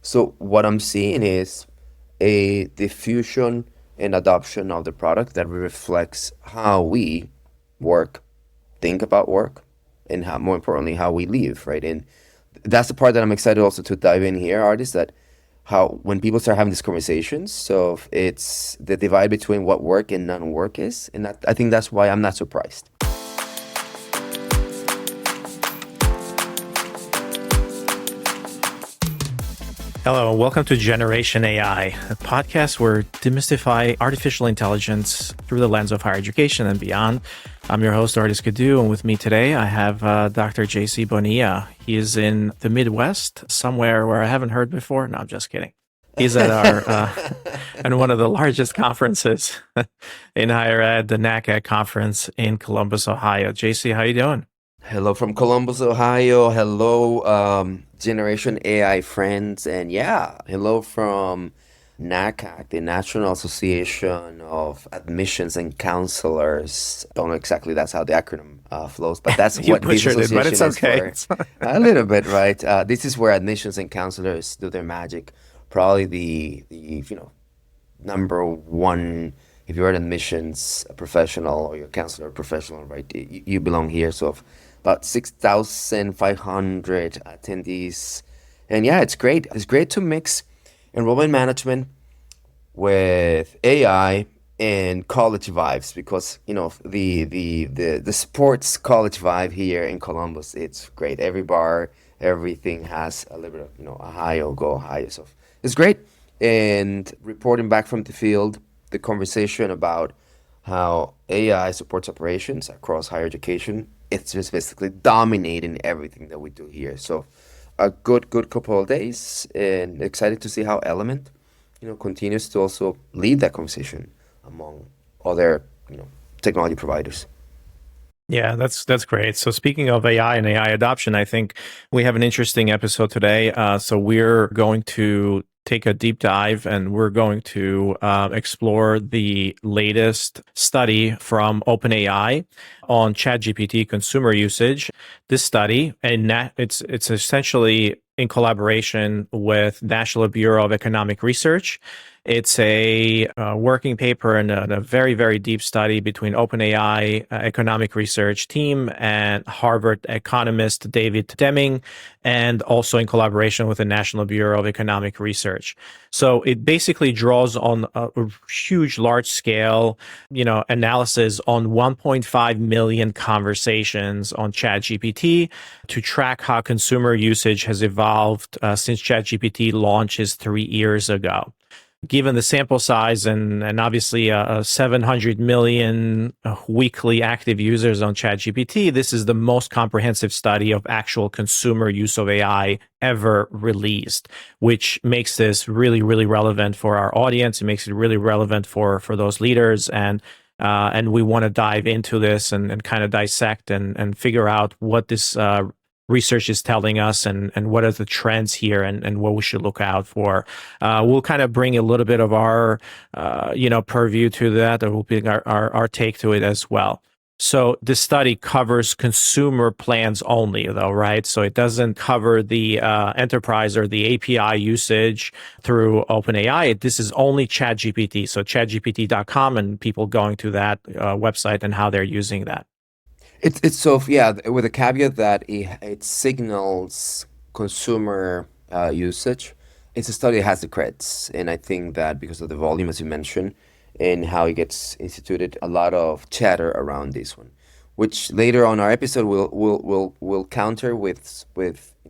So what I'm seeing is a diffusion and adoption of the product that reflects how we work, think about work, and how, more importantly, how we live, right? And that's the part that I'm excited also to dive in here, artists, that how when people start having these conversations, so it's the divide between what work and non-work is, and I think that's why I'm not surprised. Hello, and welcome to Generation AI, a podcast where we demystify artificial intelligence through the lens of higher education and beyond. I'm your host, Ardis Kadiu, and with me today, I have Dr. JC Bonilla. He is in the Midwest, somewhere where I haven't heard before. No, I'm just kidding. He's at our at one of the largest conferences in higher ed, the NACAD conference in Columbus, Ohio. JC, how you doing? Hello from Columbus, Ohio. Hello, Generation AI friends. And yeah, hello from NACAC, the National Association of Admissions and Counselors. Don't know exactly that's how the acronym flows, but that's You what this butchered it, but it's association okay. is for. A little bit, right? This is where admissions and counselors do their magic. Probably the number one, if you're an admissions professional or you're a counselor professional, right, you belong here. So about 6,500 attendees. And yeah, it's great. It's great to mix enrollment management with AI and college vibes because, the sports college vibe here in Columbus, it's great. Every bar, everything has a little bit of, Ohio, go Ohio. So it's great. And reporting back from the field, the conversation about how AI supports operations across higher education, it's just basically dominating everything that we do here. So a good couple of days and excited to see how Element, continues to also lead that conversation among other, technology providers. Yeah, that's great. So speaking of AI and AI adoption, I think we have an interesting episode today. So we're going to take a deep dive and we're going to explore the latest study from OpenAI on ChatGPT consumer usage. This study, and it's essentially in collaboration with National Bureau of Economic Research. It's a working paper and a very, very deep study between OpenAI economic research team and Harvard economist David Deming, and also in collaboration with the National Bureau of Economic Research. So it basically draws on a huge, large scale, analysis on 1.5 million conversations on ChatGPT to track how consumer usage has evolved since ChatGPT launches 3 years ago. Given the sample size and obviously 700 million weekly active users on ChatGPT, this is the most comprehensive study of actual consumer use of AI ever released, which makes this really, really relevant for our audience. It makes it really relevant for those leaders. And we want to dive into this and kind of dissect and figure out what this research is telling us and what are the trends here and what we should look out for. We'll kind of bring a little bit of our, purview to that, or we'll bring our take to it as well. So this study covers consumer plans only, though, right? So it doesn't cover the enterprise or the API usage through OpenAI. This is only ChatGPT. So chatgpt.com and people going to that website and how they're using that. It's so yeah, with a caveat that it signals consumer usage. It's a study that has the creds, and I think that because of the volume, as you mentioned, and how it gets instituted, a lot of chatter around this one, which later on our episode will counter with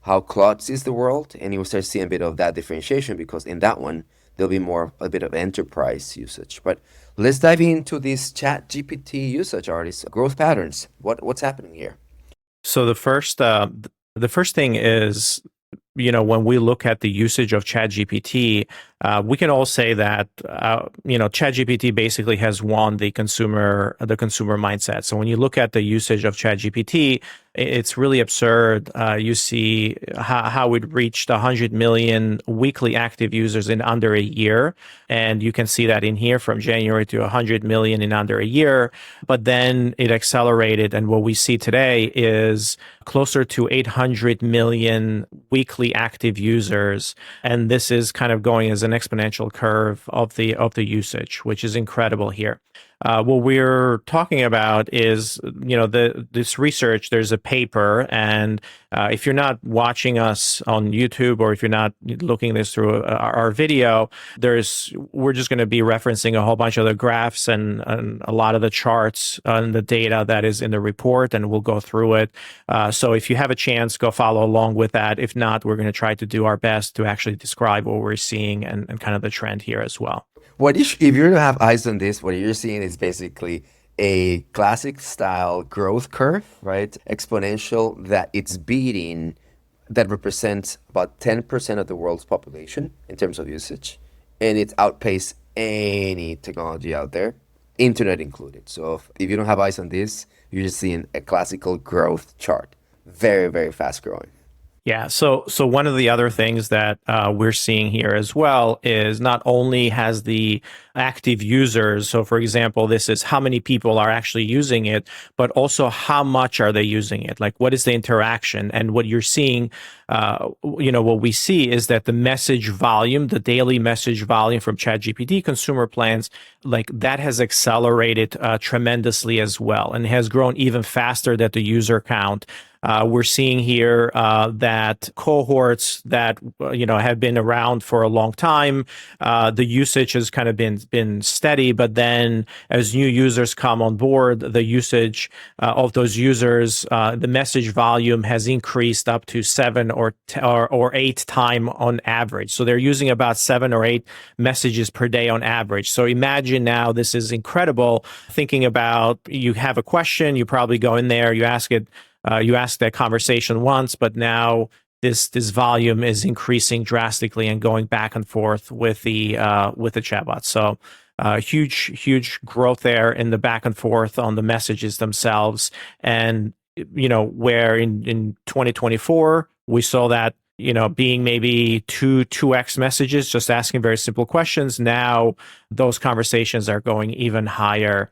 how Claude sees the world, and you will start seeing a bit of that differentiation because in that one there'll be a bit of enterprise usage, but. Let's dive into this Chat GPT usage, artists, growth patterns. What's happening here? So the first thing is, when we look at the usage of ChatGPT, we can all say that ChatGPT basically has won the consumer mindset. So when you look at the usage of ChatGPT, it's really absurd. You see how it reached 100 million weekly active users in under a year, and you can see that in here from January to 100 million in under a year. But then it accelerated, and what we see today is closer to 800 million weekly monthly active users, and this is kind of going as an exponential curve of the usage, which is incredible here. What we're talking about is, this research. There's a paper, and if you're not watching us on YouTube or if you're not looking at this through our video, we're just going to be referencing a whole bunch of the graphs and a lot of the charts and the data that is in the report, and we'll go through it. So if you have a chance, go follow along with that. If not, we're going to try to do our best to actually describe what we're seeing and kind of the trend here as well. If you have eyes on this, what you're seeing is basically a classic style growth curve, right? Exponential, that it's beating, that represents about 10% of the world's population in terms of usage. And it's outpaced any technology out there, internet included. So if you don't have eyes on this, you're just seeing a classical growth chart. Very, very fast growing. Yeah. So one of the other things that we're seeing here as well is not only has the active users, so for example, this is how many people are actually using it, but also how much are they using it? Like, what is the interaction? And what you're seeing, what we see is that the message volume, the daily message volume from ChatGPT consumer plans, like that has accelerated tremendously as well, and has grown even faster than the user count. We're seeing here that cohorts that have been around for a long time, the usage has kind of been steady, but then as new users come on board, the usage of those users, the message volume has increased up to 7 or 8 times on average. So they're using about 7 or 8 messages per day on average. So imagine now, this is incredible. Thinking about, you have a question, you probably go in there, you ask it. You asked that conversation once, but now this volume is increasing drastically and going back and forth with the chatbot. So huge growth there in the back and forth on the messages themselves. And where in 2024 we saw that being maybe 2x messages, just asking very simple questions. Now those conversations are going even higher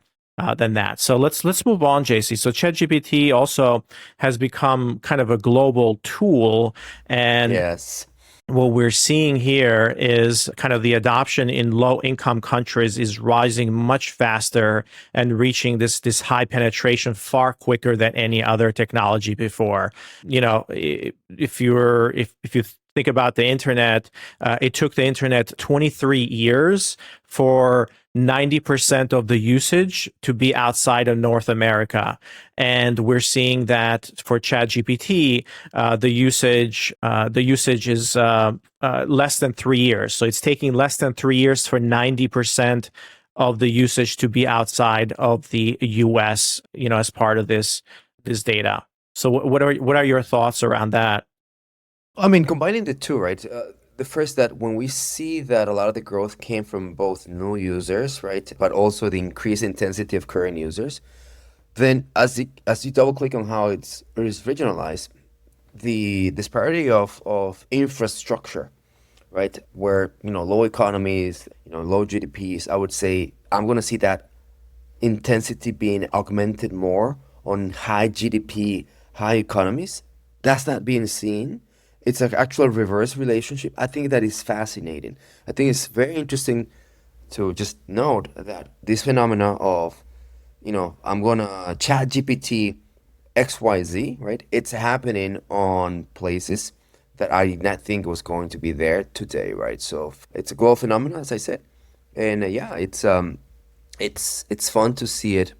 than that. So let's move on, JC. So ChatGPT also has become kind of a global tool, and yes, what we're seeing here is kind of the adoption in low-income countries is rising much faster and reaching this high penetration far quicker than any other technology before. If you think about the internet, it took the internet 23 years for 90% of the usage to be outside of North America. And we're seeing that for ChatGPT, the usage is less than 3 years. So it's taking less than 3 years for 90% of the usage to be outside of the US, as part of this data. So what are your thoughts around that? I mean, combining the two, right? The first, that when we see that a lot of the growth came from both new users, right, but also the increased intensity of current users, then as you double click on how it is regionalized, the disparity of infrastructure, right, where low economies, low GDPs, I would say I'm going to see that intensity being augmented more on high GDP, high economies. That's not being seen. It's an actual reverse relationship. I think that is fascinating. I think it's very interesting to just note that this phenomena of, I'm gonna chat GPT XYZ, right? It's happening on places that I did not think was going to be there today, right? So it's a global phenomenon, as I said. And it's fun to see it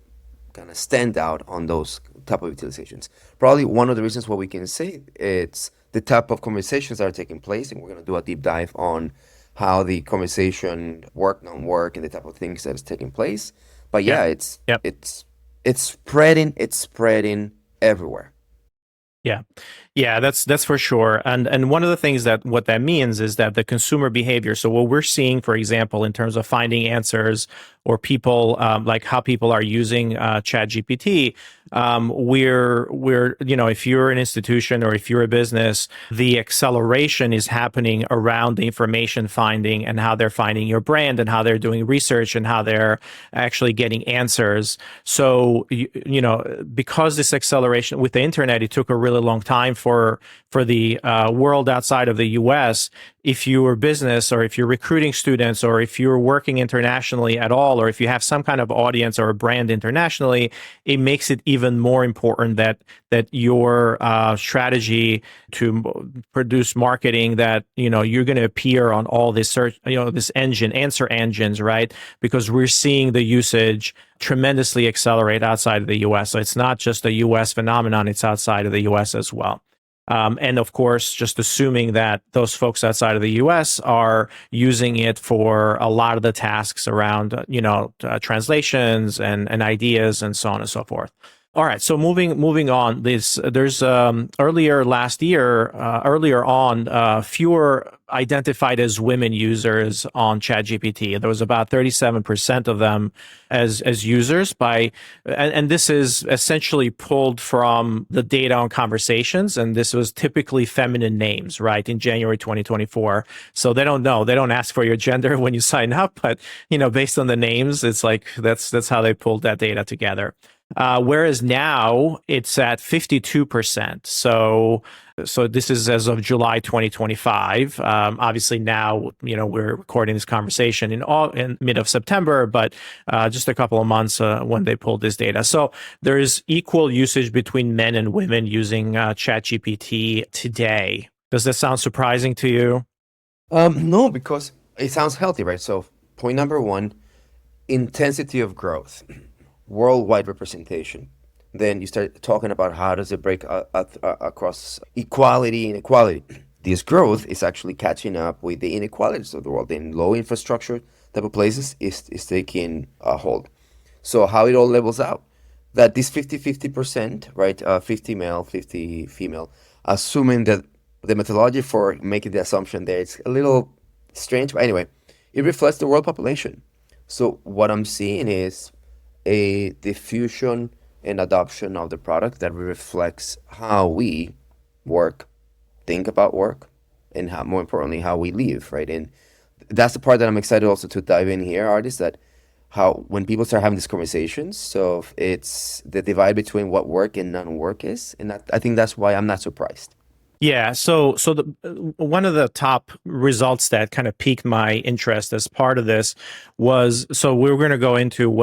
kind of stand out on those type of utilizations. Probably one of the reasons why we can say it's the type of conversations that are taking place, and we're going to do a deep dive on how the conversation work, non-work, and the type of things that is taking place. But yeah, it's spreading everywhere. Yeah, that's for sure. And one of the things what that means is that the consumer behavior. So what we're seeing, for example, in terms of finding answers or people, like how people are using ChatGPT, we're if you're an institution or if you're a business, the acceleration is happening around the information finding and how they're finding your brand and how they're doing research and how they're actually getting answers. So because this acceleration with the internet, it took a really really long time for the world outside of the US. If you're a business, or if you're recruiting students, or if you're working internationally at all, or if you have some kind of audience or a brand internationally, it makes it even more important that your strategy to produce marketing, that you're going to appear on all this search, this answer engines, right? Because we're seeing the usage tremendously accelerate outside of the US. So it's not just a US phenomenon, it's outside of the US as well. And of course, just assuming that those folks outside of the US are using it for a lot of the tasks around, translations and ideas and so on and so forth. All right. So moving on, there's earlier on, fewer identified as women users on ChatGPT. There was about 37% of them as users and this is essentially pulled from the data on conversations, and this was typically feminine names, right, in January 2024. So they don't know, they don't ask for your gender when you sign up, but based on the names, it's like that's how they pulled that data together. Whereas now it's at 52%. So this is as of July 2025. Obviously now, we're recording this conversation in mid of September, but just a couple of months when they pulled this data. So there is equal usage between men and women using ChatGPT today. Does that sound surprising to you? No, because it sounds healthy, right? So point number one, intensity of growth, worldwide representation. Then you start talking about how does it break across equality and inequality. This growth is actually catching up with the inequalities of the world. In low infrastructure type of places is taking a hold. So how it all levels out, that this 50-50%, right, 50 male, 50 female, assuming that the methodology for making the assumption there, it's a little strange, but anyway, it reflects the world population. So what I'm seeing is a diffusion and adoption of the product that reflects how we work, think about work, and how, more importantly, how we live, right? And that's the part that I'm excited also to dive in here, Ardis, that how when people start having these conversations, so it's the divide between what work and non-work is, and I think that's why I'm not surprised. Yeah, so one of the top results that kind of piqued my interest as part of this was, so we were going to go into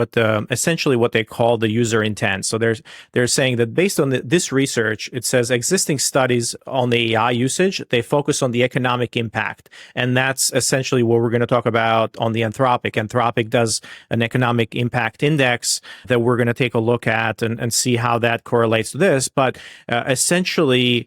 essentially what they call the user intent. So they're saying that based on this research, it says existing studies on the AI usage, they focus on the economic impact, and that's essentially what we're going to talk about on the Anthropic. Anthropic does an economic impact index that we're going to take a look at and see how that correlates to this. But essentially,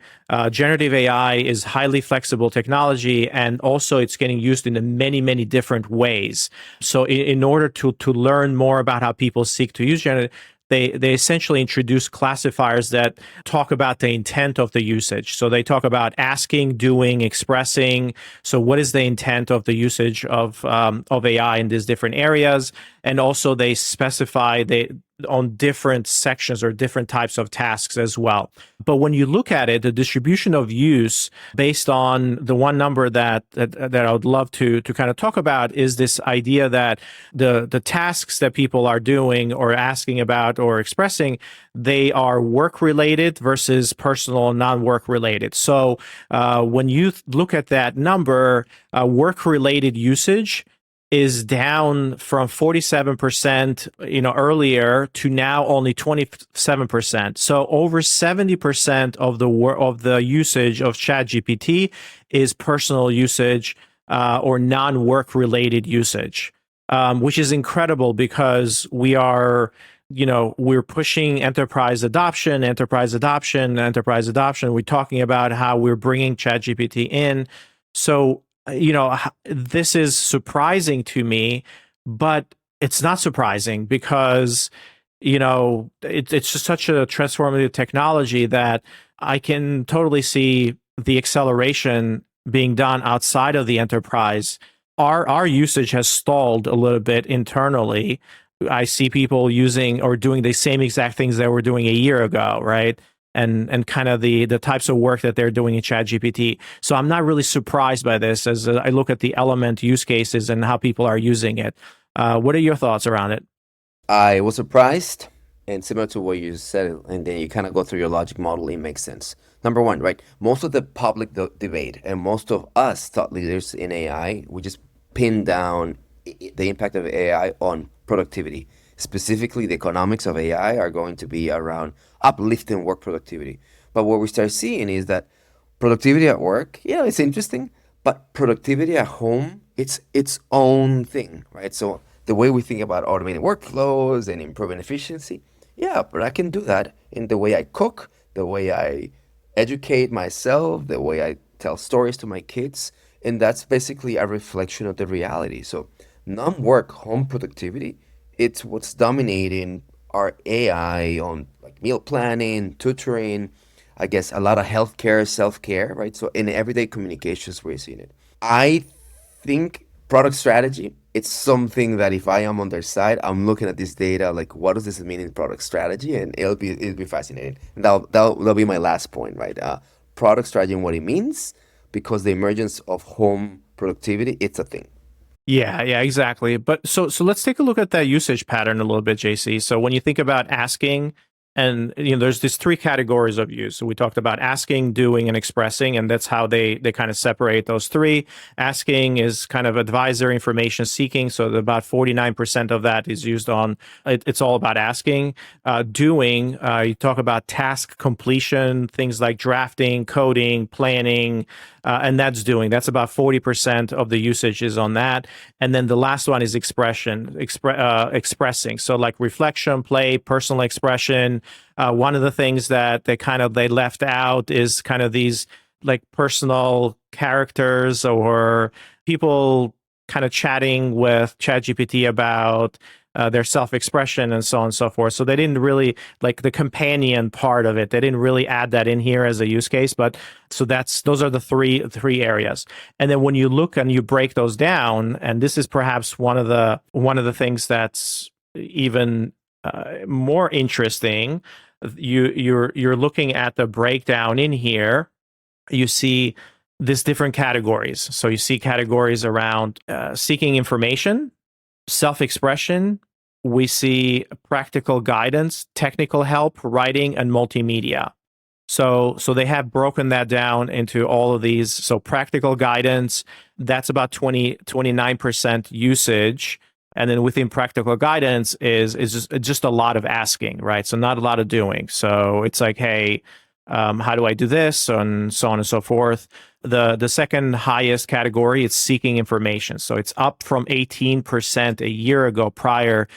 generative AI is highly flexible technology, and also it's getting used in many, many different ways. So in order to learn more about how people seek to use generative, they essentially introduce classifiers that talk about the intent of the usage. So they talk about asking, doing, expressing. So what is the intent of the usage of AI in these different areas? And also they specify on different sections or different types of tasks as well. But when you look at it, the distribution of use based on the one number that I would love to kind of talk about is this idea that the tasks that people are doing or asking about or expressing, they are work related versus personal and non-work related. So when you look at that number, work related usage is down from 47%, earlier to now only 27%. So over 70% of the usage of ChatGPT is personal usage or non-work related usage, which is incredible because we're pushing enterprise adoption. We're talking about how we're bringing ChatGPT in. So this is surprising to me, but it's not surprising because, it's just such a transformative technology that I can totally see the acceleration being done outside of the enterprise. Our usage has stalled a little bit internally. I see people using or doing the same exact things that we're doing a year ago, right? And kind of the types of work that they're doing in ChatGPT. So I'm not really surprised by this as I look at the element use cases and how people are using it. What are your thoughts around it? I was surprised, and similar to what you said, and then you kind of go through your logic model, it makes sense. Number one, right? Most of the public debate and most of us thought leaders in AI, we just pin down the impact of AI on productivity. Specifically, the economics of AI are going to be around uplifting work productivity. But what we start seeing is that productivity at work, yeah, it's interesting, but productivity at home, it's its own thing, right? So the way we think about automating workflows and improving efficiency, yeah, but I can do that in the way I cook, the way I educate myself, the way I tell stories to my kids, and that's basically a reflection of the reality. So non-work home productivity, it's what's dominating our AI on like meal planning, tutoring, I guess a lot of healthcare, self-care, right? So in everyday communications, we're seeing it. I think product strategy, it's something that if I am on their side, I'm looking at this data, like what does this mean in product strategy? And it'll be fascinating. And that'll be my last point, right? Product strategy and what it means, because the emergence of home productivity, it's a thing. Yeah, exactly. But so let's take a look at that usage pattern a little bit, JC. So when you think about asking, and there's these three categories of use. So we talked about asking, doing, and expressing, and that's how they kind of separate those three. Asking is kind of advisory information seeking. So about 49% of that is used on it's all about asking. Doing, you talk about task completion, things like drafting, coding, planning, and that's doing. That's about 40% of the usage is on that. And then the last one is expressing. So like reflection, play, personal expression. One of the things that they left out is kind of these like personal characters or people kind of chatting with ChatGPT about their self-expression and so on and so forth. So they didn't really like the companion part of it. They didn't really add that in here as a use case. But so those are the three areas. And then when you look and you break those down, and this is perhaps one of the things that's even more interesting. You're looking at the breakdown in here. You see these different categories. So you see categories around seeking information, self-expression. We see practical guidance, technical help, writing, and multimedia. So they have broken that down into all of these. So practical guidance, that's about 29% usage. And then within practical guidance is just a lot of asking, right? So not a lot of doing. So it's like, hey, how do I do this, and so on and so forth. The second highest category is seeking information. So it's up from 18% a year ago prior.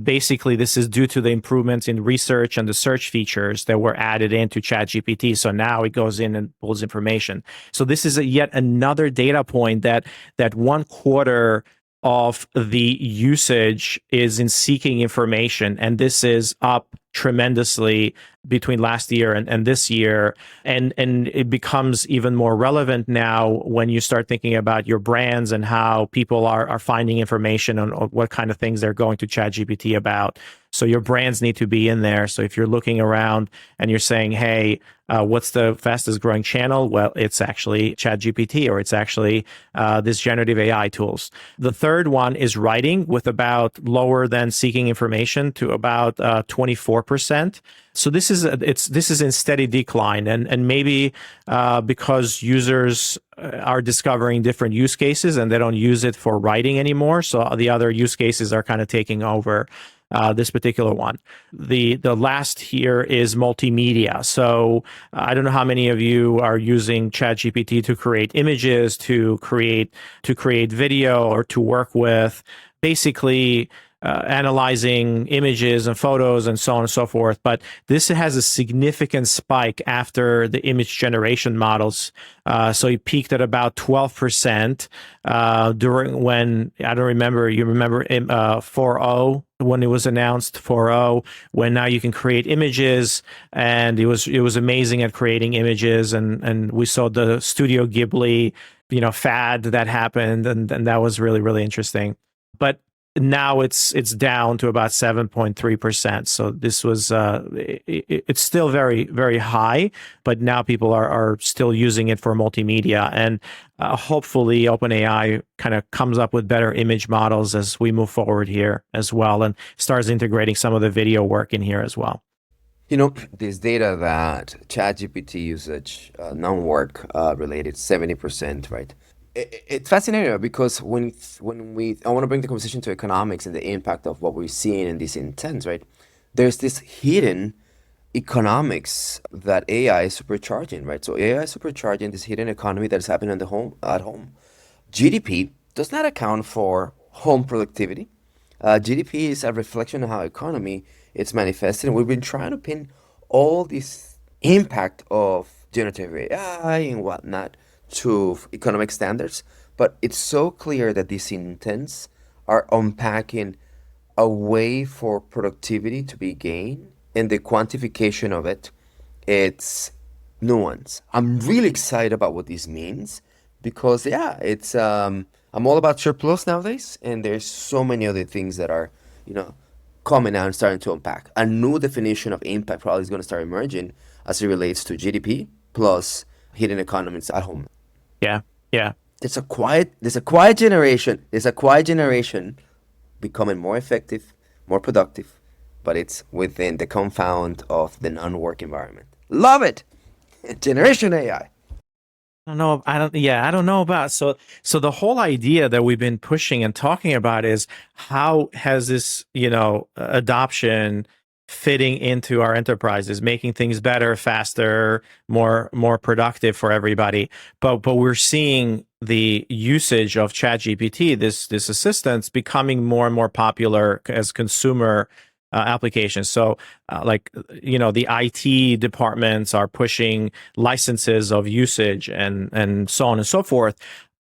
Basically, this is due to the improvements in research and the search features that were added into ChatGPT. So now it goes in and pulls information. So this is yet another data point that 1/4 of the usage is in seeking information. And this is up tremendously between last year and this year. And it becomes even more relevant now when you start thinking about your brands and how people are finding information on what kind of things they're going to ChatGPT about. So your brands need to be in there. So if you're looking around and you're saying, hey, what's the fastest growing channel? Well, it's actually ChatGPT, or it's actually this generative AI tools. The third one is writing, with about lower than seeking information to about 24%. So this is in steady decline, and maybe because users are discovering different use cases and they don't use it for writing anymore. So the other use cases are kind of taking over this particular one. The last here is multimedia. So I don't know how many of you are using ChatGPT to create images, to create video, or to work with basically analyzing images and photos and so on and so forth. But this has a significant spike after the image generation models. So it peaked at about 12% during when, I don't remember, you remember 4.0 when it was announced, 4.0, when now you can create images, and it was amazing at creating images. And we saw the Studio Ghibli, fad that happened, and that was really, really interesting. But now it's down to about 7.3%. So this was it's still very, very high, but now people are still using it for multimedia, and hopefully OpenAI kind of comes up with better image models as we move forward here as well, and starts integrating some of the video work in here as well. This data that ChatGPT usage, non-work related 70%, right? It's fascinating because I want to bring the conversation to economics and the impact of what we're seeing in these intents, right? There's this hidden economics that AI is supercharging, right? So AI is supercharging this hidden economy that is happening at home. GDP does not account for home productivity. GDP is a reflection of how economy is manifested, and we've been trying to pin all this impact of generative AI and whatnot to economic standards. But it's so clear that these intents are unpacking a way for productivity to be gained, and the quantification of it, it's nuance. I'm really excited about what this means because yeah, it's I'm all about surplus nowadays, and there's so many other things that are, you know, coming out and starting to unpack. A new definition of impact probably is going to start emerging as it relates to GDP plus hidden economies at home. Yeah, yeah. There's a quiet generation. There's a quiet generation becoming more effective, more productive, but it's within the confound of the non-work environment. Love it. Generation AI. I don't know. I don't know about. So the whole idea that we've been pushing and talking about is how has this, adoption fitting into our enterprises, making things better, faster, more productive for everybody. But we're seeing the usage of ChatGPT, this assistant, becoming more and more popular as consumer applications. So, the IT departments are pushing licenses of usage and so on and so forth.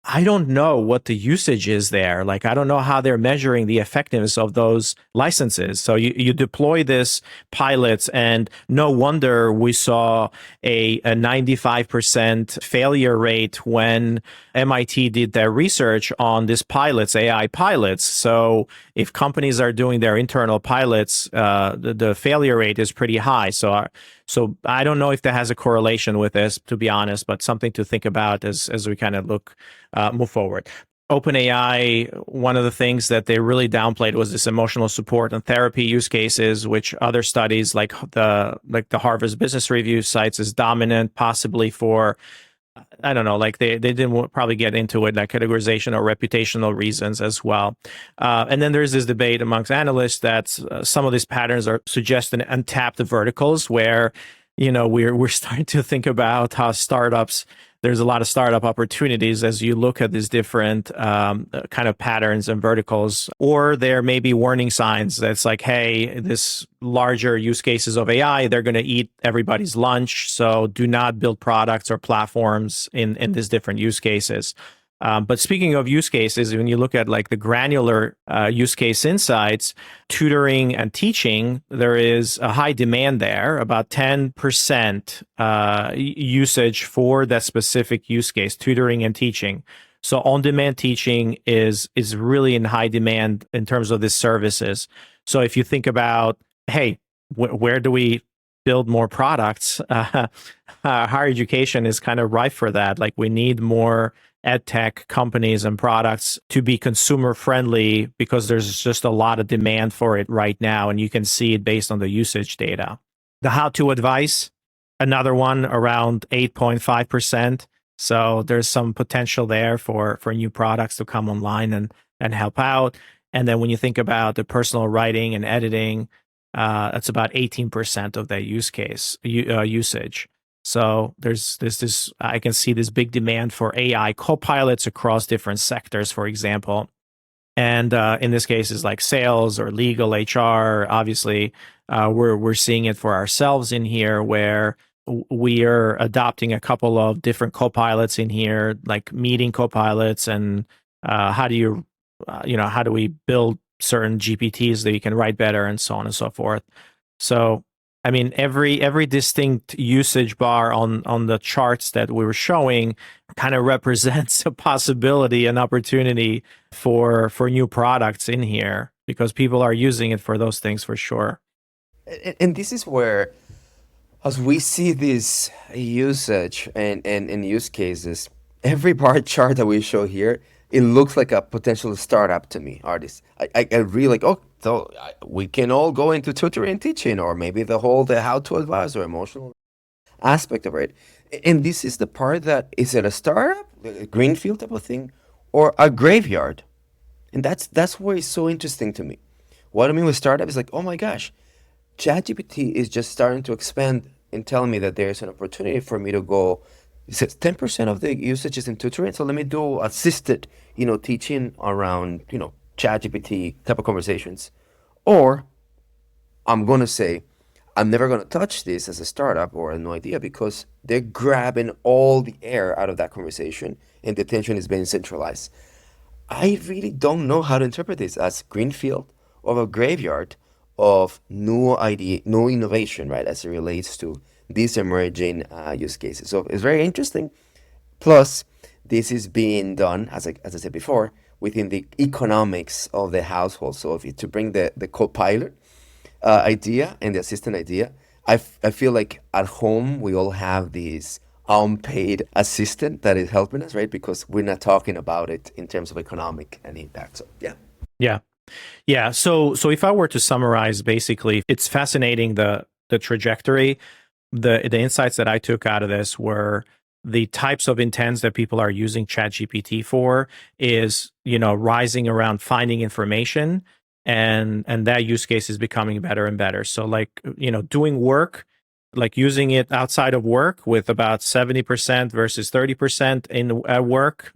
I don't know what the usage is there. Like, I don't know how they're measuring the effectiveness of those licenses. So you deploy this pilots, and no wonder we saw a 95% failure rate when MIT did their research on this pilots, AI pilots. So if companies are doing their internal pilots, the failure rate is pretty high. So I don't know if that has a correlation with this, to be honest, but something to think about as we kind of move forward. OpenAI, one of the things that they really downplayed was this emotional support and therapy use cases, which other studies like the Harvard Business Review cites as dominant, possibly for, I don't know, like they didn't probably get into it, like categorization or reputational reasons as well. And then there's this debate amongst analysts that some of these patterns are suggesting untapped verticals where, we're starting to think about how there's a lot of startup opportunities as you look at these different kind of patterns and verticals, or there may be warning signs that's like, hey, this larger use cases of AI, they're going to eat everybody's lunch. So do not build products or platforms in these different use cases. But speaking of use cases, when you look at like the granular use case insights, tutoring and teaching, there is a high demand there, about 10% usage for that specific use case, tutoring and teaching. So on-demand teaching is really in high demand in terms of these services. So if you think about, hey, where do we build more products? Higher education is kind of ripe for that. Like, we need more ed tech companies and products to be consumer friendly because there's just a lot of demand for it right now, and you can see it based on the usage data. The how-to advice, another one around 8.5%. So there's some potential there for new products to come online and help out. And then when you think about the personal writing and editing, that's about 18% of that use case usage. So there's this, I can see this big demand for AI copilots across different sectors, for example. And in this case, is like sales or legal, HR. Obviously, we're seeing it for ourselves in here, where we are adopting a couple of different copilots in here, like meeting copilots, and how do we build certain GPTs that you can write better, and so on and so forth. So, I mean, every distinct usage bar on the charts that we were showing kind of represents a possibility, an opportunity for new products in here, because people are using it for those things for sure. And this is where, as we see this usage and use cases, every bar chart that we show here it looks like a potential startup to me, artists. I really like, oh, so we can all go into tutoring and teaching, or maybe the how to advise or emotional aspect of it. And this is the part that is it a startup, a greenfield type of thing, or a graveyard? And that's where it's so interesting to me. What I mean with startup is like, oh my gosh, ChatGPT is just starting to expand and telling me that there's an opportunity for me to go. It says 10% of the usage is in tutoring, so let me do assisted, teaching around, ChatGPT type of conversations. Or I'm gonna say, I'm never gonna touch this as a startup or a new idea because they're grabbing all the air out of that conversation and the attention is being centralized. I really don't know how to interpret this as greenfield or a graveyard of new idea, new innovation, right, as it relates to these emerging use cases. So it's very interesting. Plus, this is being done, as I said before, within the economics of the household. So if you to bring the co-pilot idea and the assistant idea, I feel like at home we all have this unpaid assistant that is helping us, right? Because we're not talking about it in terms of economic and impact. So yeah. Yeah. Yeah. So if I were to summarize, basically, it's fascinating the trajectory. The insights that I took out of this were the types of intents that people are using ChatGPT for is, rising around finding information, and that use case is becoming better and better. So like, doing work, like using it outside of work with about 70% versus 30% in at work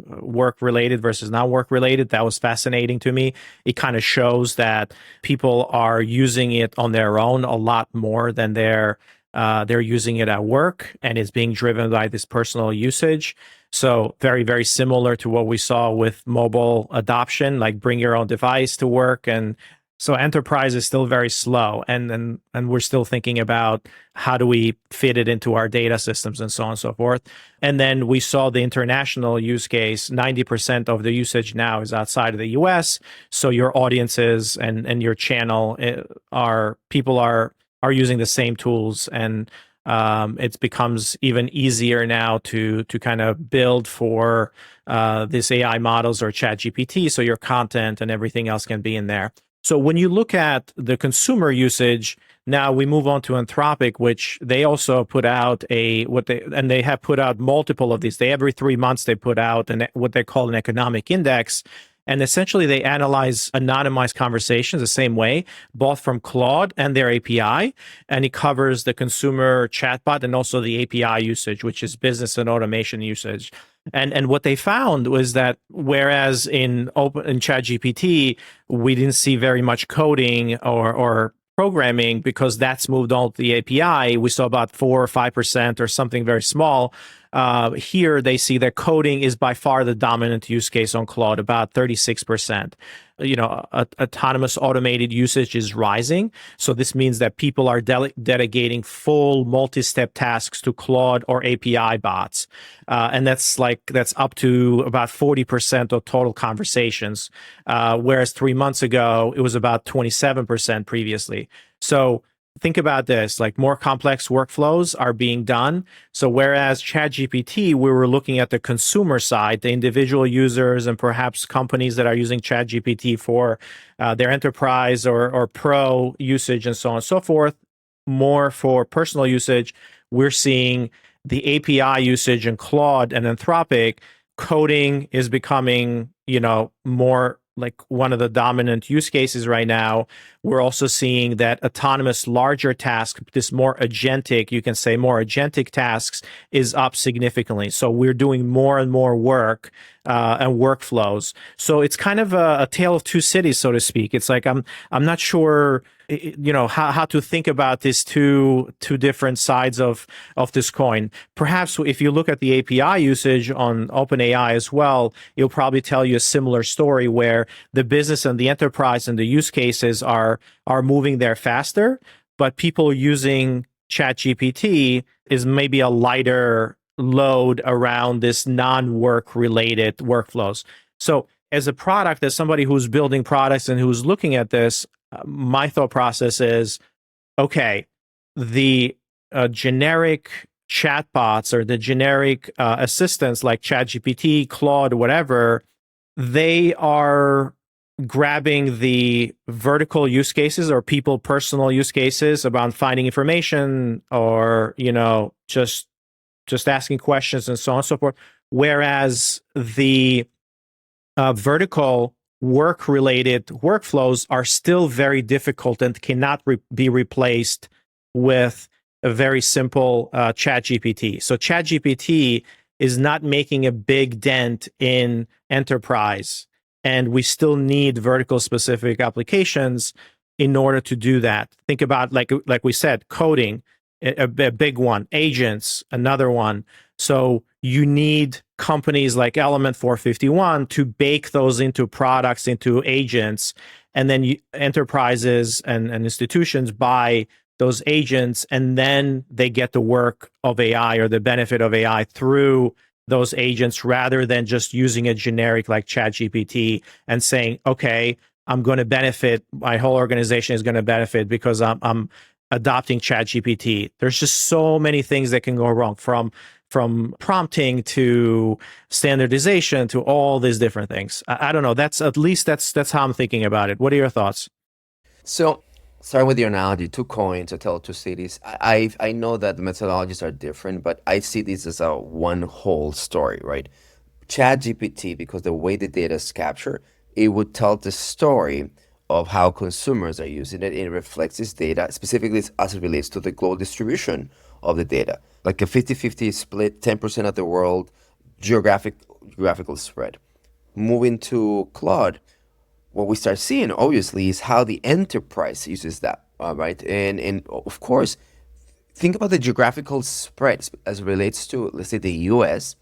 related versus not work related. That was fascinating to me. It kind of shows that people are using it on their own a lot more than they're using it at work, and it's being driven by this personal usage. So very, very similar to what we saw with mobile adoption, like bring your own device to work. And so enterprise is still very slow, and we're still thinking about how do we fit it into our data systems and so on and so forth. And then we saw the international use case. 90% of the usage now is outside of the US. So your audiences and your channel are people are using the same tools, and it becomes even easier now to kind of build for this AI models or ChatGPT, so your content and everything else can be in there. So when you look at the consumer usage, now we move on to Anthropic, which they also put out they have put out multiple of these. Every 3 months they put out what they call an economic index. And essentially, they analyze anonymized conversations the same way, both from Claude and their API. And it covers the consumer chatbot and also the API usage, which is business and automation usage. And what they found was that whereas in ChatGPT, we didn't see very much coding or programming because that's moved on to the API, we saw about 4 or 5% or something very small. Here they see that coding is by far the dominant use case on Claude, about 36%. Autonomous automated usage is rising. So this means that people are delegating full multi-step tasks to Claude or API bots. And that's up to about 40% of total conversations. Whereas 3 months ago, it was about 27% previously. So think about this, like more complex workflows are being done. So whereas ChatGPT, we were looking at the consumer side, the individual users and perhaps companies that are using ChatGPT for their enterprise or pro usage and so on and so forth, more for personal usage, we're seeing the API usage in Claude and Anthropic. Coding is becoming, more like one of the dominant use cases right now. We're also seeing that autonomous larger tasks, this more agentic, you can say more agentic tasks, is up significantly. So we're doing more and more work and workflows. So it's kind of a tale of two cities, so to speak. It's like I'm not sure, how to think about these two different sides of this coin. Perhaps if you look at the API usage on OpenAI as well, it'll probably tell you a similar story where the business and the enterprise and the use cases are moving there faster, but people using ChatGPT is maybe a lighter load around this non-work related workflows. So as a product, as somebody who's building products and who's looking at this, my thought process is, okay, the generic chatbots or the generic assistants like ChatGPT, Claude, whatever, they are grabbing the vertical use cases or people personal use cases about finding information, or just asking questions and so on and so forth, whereas the vertical work related workflows are still very difficult and cannot be replaced with a very simple chat GPT. So chat GPT is not making a big dent in enterprise, and we still need vertical specific applications in order to do that. Think about, like we said, coding, a big one, agents, another one. So you need companies like Element 451 to bake those into products, into agents, and then enterprises and institutions buy those agents, and then they get the work of AI or the benefit of AI through those agents, rather than just using a generic like ChatGPT and saying, okay, I'm going to benefit, my whole organization is going to benefit because I'm adopting ChatGPT. There's just so many things that can go wrong, from prompting to standardization to all these different things. I don't know. That's how I'm thinking about it. What are your thoughts? So, starting with your analogy, two coins, I tell two cities. I know that the methodologies are different, but I see this as a one whole story, right? ChatGPT, because the way the data is captured, it would tell the story of how consumers are using it. It reflects this data, specifically as it relates to the global distribution of the data. Like a 50-50 split, 10% of the world, geographical spread. Moving to Claude, what we start seeing, obviously, is how the enterprise uses that, right? And of course, think about the geographical spread as it relates to, let's say, the US.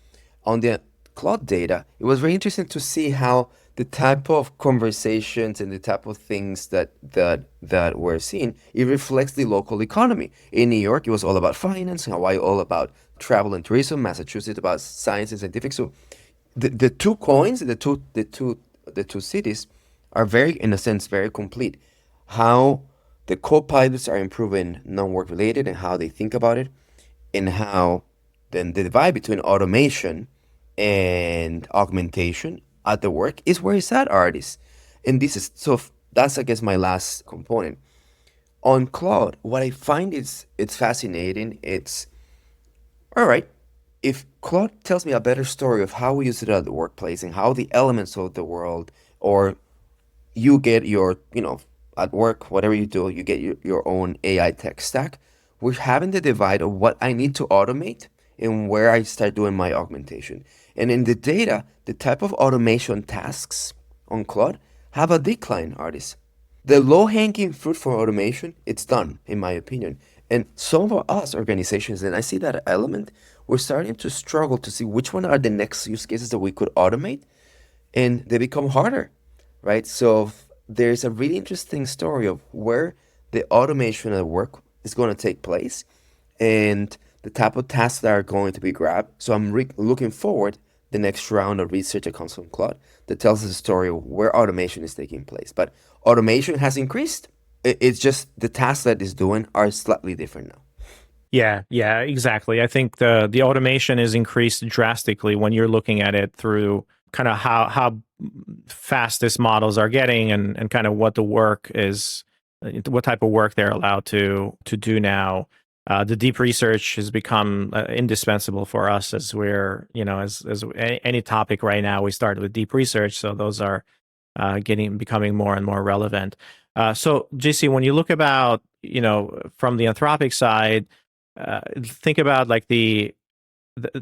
On the Claude data, it was very interesting to see how the type of conversations and the type of things that we're seeing, it reflects the local economy. In New York, it was all about finance. Hawaii, all about travel and tourism. Massachusetts, about science and scientific. So the two coins, the two cities, are very, in a sense, very complete. How the co-pilots are improving non-work related and how they think about it, and how then the divide between automation and augmentation at the work is where it's at, artists. And this is so that's, I guess, my last component. On Claude, what I find is it's fascinating. It's all right. If Claude tells me a better story of how we use it at the workplace and how the elements of the world, or you get your, at work, whatever you do, you get your own AI tech stack. We're having the divide of what I need to automate and where I start doing my augmentation. And in the data, the type of automation tasks on Claude have a decline, artists. The low-hanging fruit for automation, it's done, in my opinion. And some of us organizations, and I see that element, we're starting to struggle to see which one are the next use cases that we could automate, and they become harder, right? So there's a really interesting story of where the automation at work is going to take place and the type of tasks that are going to be grabbed. So I'm looking forward the next round of research that comes from Claude that tells us the story of where automation is taking place. But automation has increased. It's just the tasks that it's doing are slightly different now. Yeah, exactly. I think the automation is increased drastically when you're looking at it through kind of how fast these models are getting, and kind of what the work is, what type of work they're allowed to do now. The deep research has become indispensable for us, as we're, as any topic right now, we start with deep research. So those are becoming more and more relevant. So JC, when you look about, from the Anthropic side, think about like the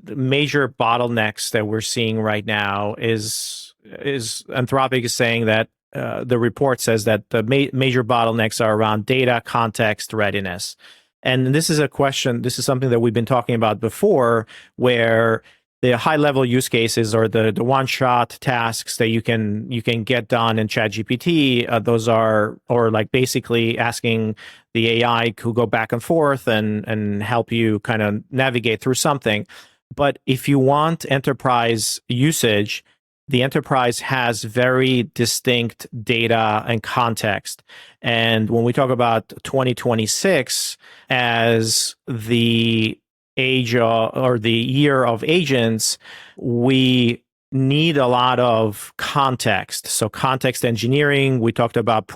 major bottlenecks that we're seeing right now is Anthropic is saying that the report says that the major bottlenecks are around data, context, readiness. And this is a question, this is something that we've been talking about before, where the high level use cases, or the one shot tasks that you can get done in ChatGPT, those are, or like basically asking the AI to go back and forth and help you kind of navigate through something. But if you want enterprise usage, the enterprise has very distinct data and context. And when we talk about 2026 as the age or the year of agents, we need a lot of context. So context engineering, we talked about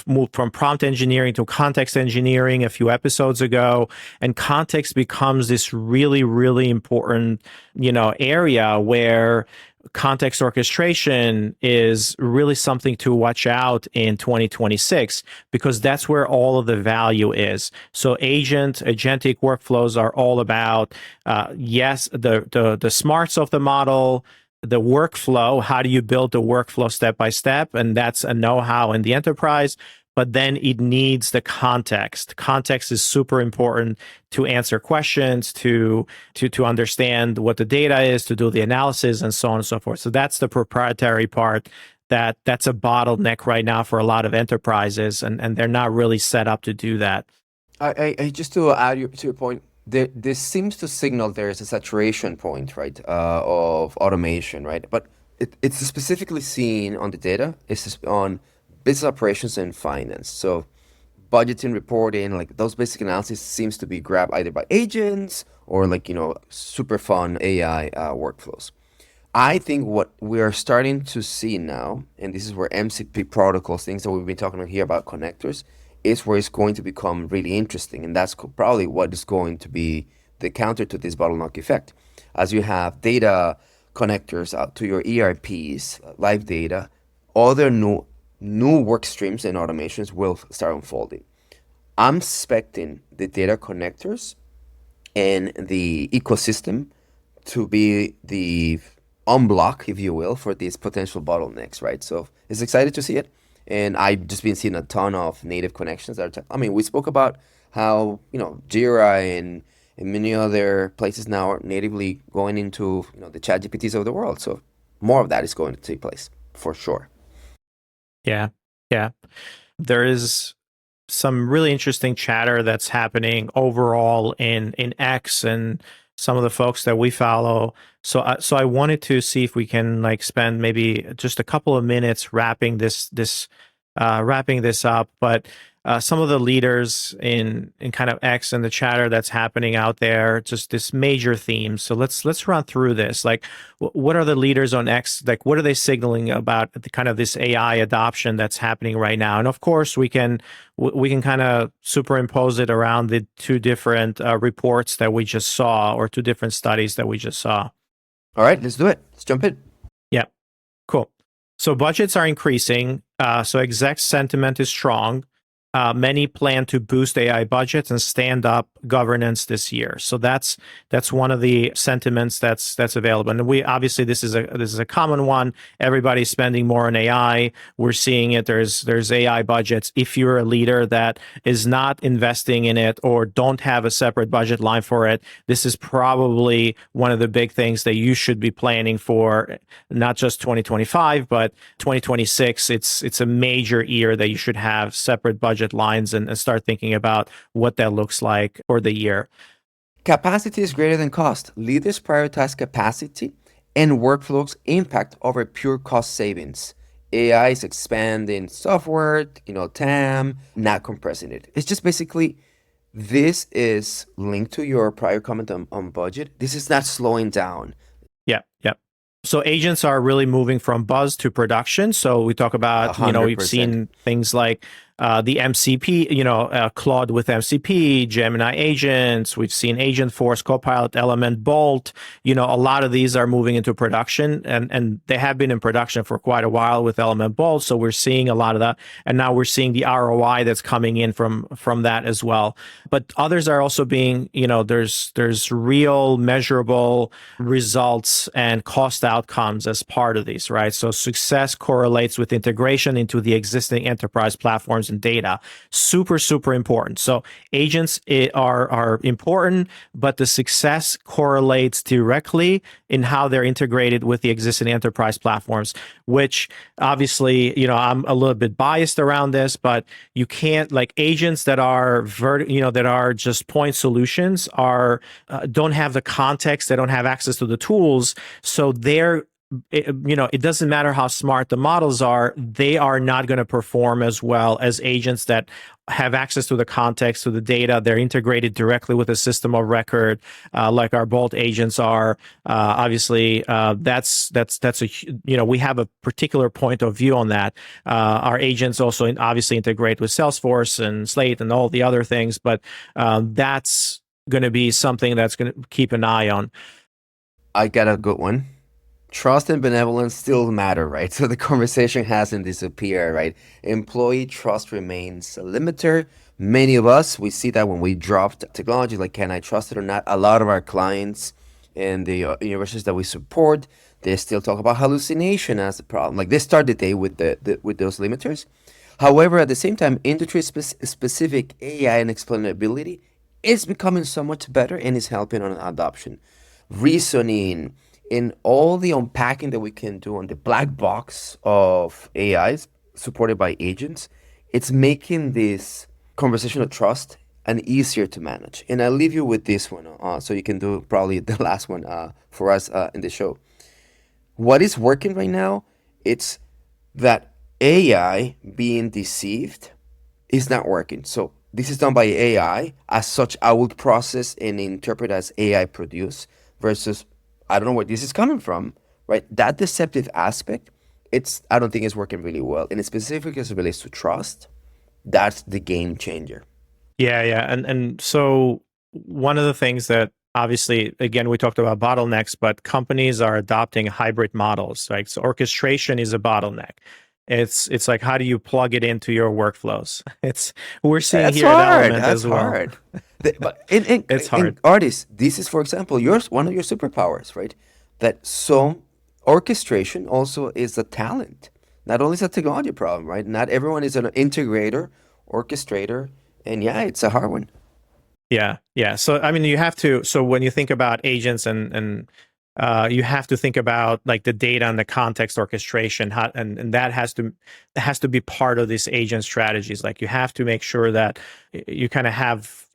moved from prompt engineering to context engineering a few episodes ago, and context becomes this really, really important, area where context orchestration is really something to watch out in 2026, because that's where all of the value is. So agentic workflows are all about, yes, the smarts of the model, the workflow. How do you build the workflow step by step? And that's a know-how in the enterprise. But then it needs the context. Context is super important to answer questions, to understand what the data is, to do the analysis, and so on and so forth. So that's the proprietary part that's a bottleneck right now for a lot of enterprises, and they're not really set up to do that. I just to add to your point, this seems to signal there is a saturation point, right, of automation, right? But it's specifically seen on the data. It's on business operations and finance. So budgeting, reporting, like those basic analysis seems to be grabbed either by agents or super fun AI workflows. I think what we are starting to see now, and this is where MCP protocols, things that we've been talking about here about connectors, is where it's going to become really interesting. And that's probably what is going to be the counter to this bottleneck effect. As you have data connectors out to your ERPs, live data, other new work streams and automations will start unfolding. I'm expecting the data connectors and the ecosystem to be the unblock, if you will, for these potential bottlenecks, right? So it's excited to see it. And I've just been seeing a ton of native connections. We spoke about how, Jira and many other places now are natively going into, the ChatGPTs of the world. So more of that is going to take place for sure. Yeah. There is some really interesting chatter that's happening overall in X and some of the folks that we follow. So I wanted to see if we can spend maybe just a couple of minutes wrapping this up. But some of the leaders in kind of X and the chatter that's happening out there, just this major theme. So let's run through this. What are the leaders on X? What are they signaling about the kind of this AI adoption that's happening right now? And of course, we can kind of superimpose it around the two different reports that we just saw, or two different studies that we just saw. All right, let's do it. Let's jump in. Yeah, cool. So budgets are increasing. So exec sentiment is strong. Many plan to boost AI budgets and stand up governance this year. So that's one of the sentiments that's available. And we obviously this is a common one. Everybody's spending more on AI. We're seeing it. There's AI budgets. If you're a leader that is not investing in it or don't have a separate budget line for it, this is probably one of the big things that you should be planning for, not just 2025, but 2026. It's a major year that you should have separate budget lines and start thinking about what that looks like for the year. Capacity is greater than cost. Leaders prioritize capacity and workflows impact over pure cost savings. AI is expanding software, TAM, not compressing it. It's just basically, this is linked to your prior comment on budget. This is not slowing down. Yeah. So agents are really moving from buzz to production. So we talk about, 100%. We've seen things like the MCP, Claude with MCP, Gemini agents. We've seen Agentforce, Copilot, Element, Bolt. A lot of these are moving into production, and they have been in production for quite a while with Element Bolt. So we're seeing a lot of that, and now we're seeing the ROI that's coming in from that as well. But others are also being, there's real measurable results and cost outcomes as part of these, right? So success correlates with integration into the existing enterprise platforms and data. Super, super important. So agents are important, but the success correlates directly in how they're integrated with the existing enterprise platforms, which obviously, I'm a little bit biased around this, but you can't, agents that are that are just point solutions don't have the context, they don't have access to the tools. So they're it doesn't matter how smart the models are, they are not going to perform as well as agents that have access to the context, to the data. They're integrated directly with a system of record, like our Bolt agents are. Obviously, that's a, we have a particular point of view on that. Our agents also obviously integrate with Salesforce and Slate and all the other things, but that's going to be something that's going to keep an eye on. I got a good one. Trust and benevolence still matter, right? So the conversation hasn't disappeared, right? Employee trust remains a limiter. Many of us, we see that when we dropped technology, like, can I trust it or not? A lot of our clients and the universities that we support, they still talk about hallucination as a problem. Like, they start the day with with those limiters. However, at the same time, industry specific AI and explainability is becoming so much better and is helping on adoption. Reasoning, in all the unpacking that we can do on the black box of AIs supported by agents, it's making this conversational trust and easier to manage. And I'll leave you with this one, so you can do probably the last one for us in the show. What is working right now? It's that AI being deceived is not working. So this is done by AI. As such, I would process and interpret as AI produce versus I don't know where this is coming from, right? That deceptive aspect, I don't think it's working really well. And specifically as it relates to trust, that's the game changer. Yeah. And so one of the things that obviously, again, we talked about bottlenecks, but companies are adopting hybrid models, right? So orchestration is a bottleneck. It's like, how do you plug it into your workflows? We're seeing That's here an hard. element That's as well. hard. But It's hard. artists, this is, for example, one of your superpowers, right? That some orchestration also is a talent. Not only is a technology problem, right? Not everyone is an integrator, orchestrator, and yeah, it's a hard one. Yeah. So I mean, so when you think about agents and you have to think about like the data and the context orchestration, and that has to be part of this agent strategies. Like, you have to make sure that you kind of have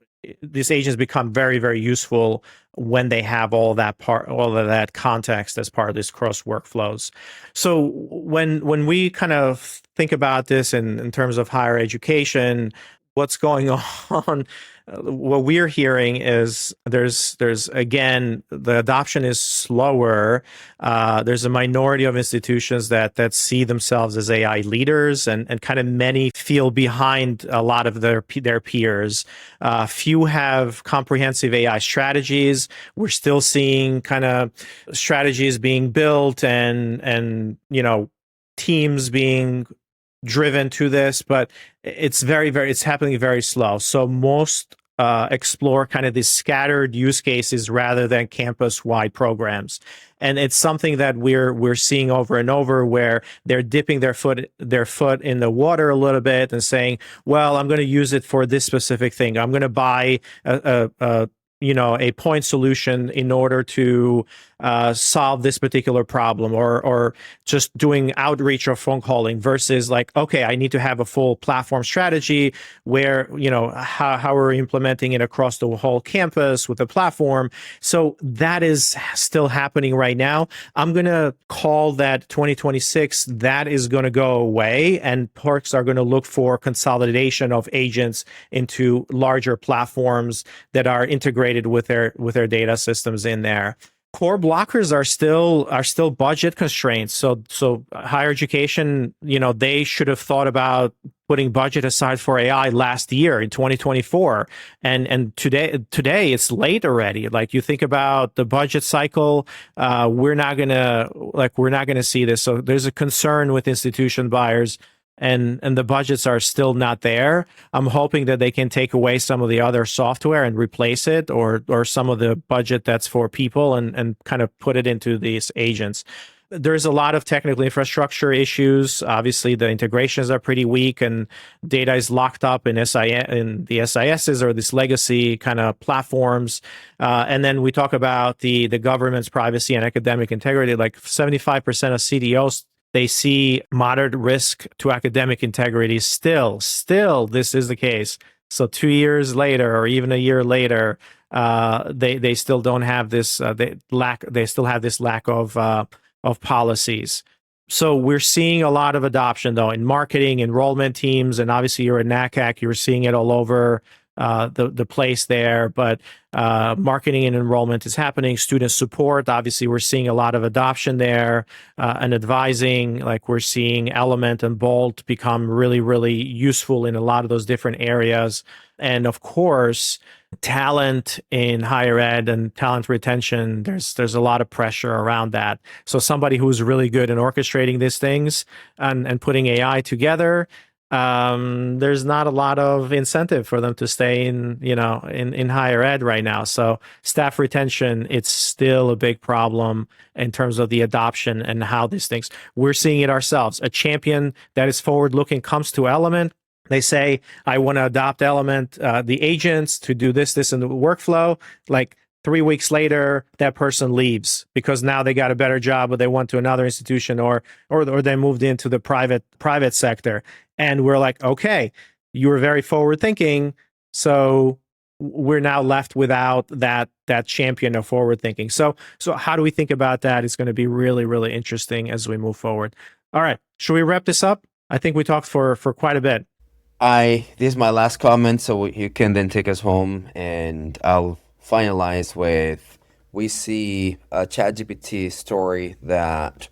these agents become very, very useful when they have all of that context as part of this cross workflows. So when we kind of think about this in terms of higher education, what's going on? What we're hearing is there's again, the adoption is slower. There's a minority of institutions that see themselves as AI leaders, and kind of many feel behind a lot of their peers. Few have comprehensive AI strategies. We're still seeing kind of strategies being built and teams being driven to this, but it's it's happening very slow. So most explore kind of these scattered use cases rather than campus-wide programs, and it's something that we're seeing over and over, where they're dipping their foot in the water a little bit and saying, well, I'm going to use it for this specific thing. I'm going to buy a point solution in order to solve this particular problem, or just doing outreach or phone calling, versus like, okay, I need to have a full platform strategy where, how we're implementing it across the whole campus with a platform. So that is still happening right now. I'm going to call that 2026, that is going to go away, and parks are going to look for consolidation of agents into larger platforms that are integrated with their data systems in there. Core blockers are still budget constraints. So higher education, they should have thought about putting budget aside for AI last year in 2024, and today it's late already. Like, you think about the budget cycle, we're not gonna see this. So there's a concern with institution buyers, and the budgets are still not there. I'm hoping that they can take away some of the other software and replace it, or some of the budget that's for people, and kind of put it into these agents. There's a lot of technical infrastructure issues. Obviously, the integrations are pretty weak, and data is locked up in the SISs, or this legacy kind of platforms. And then we talk about the government's privacy and academic integrity. Like 75% of CDOs, they see moderate risk to academic integrity still. This is the case. So 2 years later, or even a year later, they still don't have this. They still have this lack of of policies. So we're seeing a lot of adoption, though, in marketing, enrollment teams, and obviously you're at NACAC, you're seeing it all over the place there. But marketing and enrollment is happening. Student support, obviously, we're seeing a lot of adoption there. And advising, like we're seeing Element and Bolt become really, really useful in a lot of those different areas. And of course, talent in higher ed and talent retention, there's a lot of pressure around that. So somebody who's really good in orchestrating these things and putting AI together, there's not a lot of incentive for them to stay in higher ed right now. So staff retention, it's still a big problem in terms of the adoption and how these things. We're seeing it ourselves. A champion that is forward looking comes to Element. They say, I want to adopt Element, the agents to do this in the workflow. Like 3 weeks later, that person leaves because now they got a better job, or they went to another institution, or they moved into the private sector. And we're like, okay, you were very forward thinking, so we're now left without that champion of forward thinking. So how do we think about that? It's going to be really, really interesting as we move forward. All right, should we wrap this up? I think we talked for quite a bit. This is my last comment, so you can then take us home, and I'll finalize with, we see a ChatGPT story that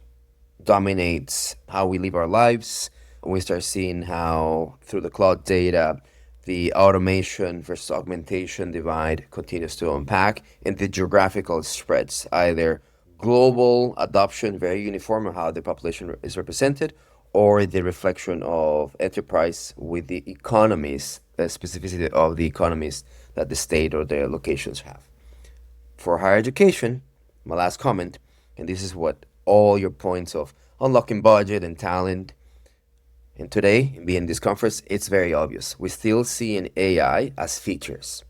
dominates how we live our lives. We start seeing how through the Claude data, the automation versus augmentation divide continues to unpack, and the geographical spreads, either global adoption, very uniform of how the population is represented, or the reflection of enterprise with the economies, the specificity of the economies that the state or their locations have. For higher education, my last comment, and this is what all your points of unlocking budget and talent, and today, being this conference, it's very obvious. We still see an AI as features,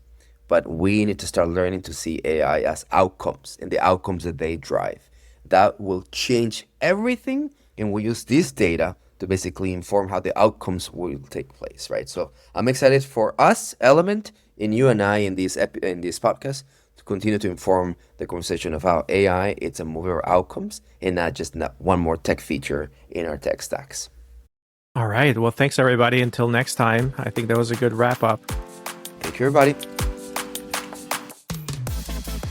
but we need to start learning to see AI as outcomes and the outcomes that they drive. That will change everything, and we use this data to basically inform how the outcomes will take place, right? So I'm excited for us, Element, and you and I in this podcast to continue to inform the conversation of how AI, it's a mover of outcomes and not just one more tech feature in our tech stacks. All right. Well, thanks, everybody. Until next time, I think that was a good wrap up. Thank you, everybody.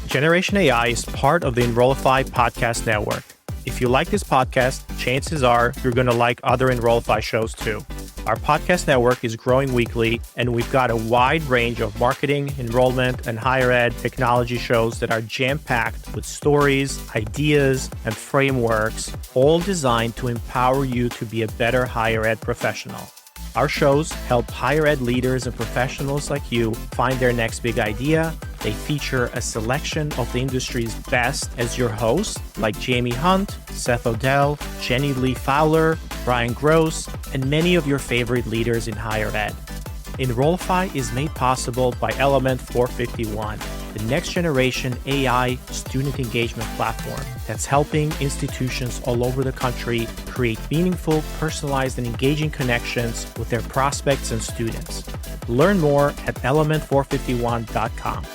Generation AI is part of the Enrollify podcast network. If you like this podcast, chances are you're going to like other Enrollify shows too. Our podcast network is growing weekly, and we've got a wide range of marketing, enrollment, and higher ed technology shows that are jam-packed with stories, ideas, and frameworks, all designed to empower you to be a better higher ed professional. Our shows help higher ed leaders and professionals like you find their next big idea. They feature a selection of the industry's best as your hosts, like Jamie Hunt, Seth Odell, Jenny Lee Fowler, Brian Gross, and many of your favorite leaders in higher ed. Enrollify is made possible by Element 451, the next generation AI student engagement platform that's helping institutions all over the country create meaningful, personalized, and engaging connections with their prospects and students. Learn more at element451.com.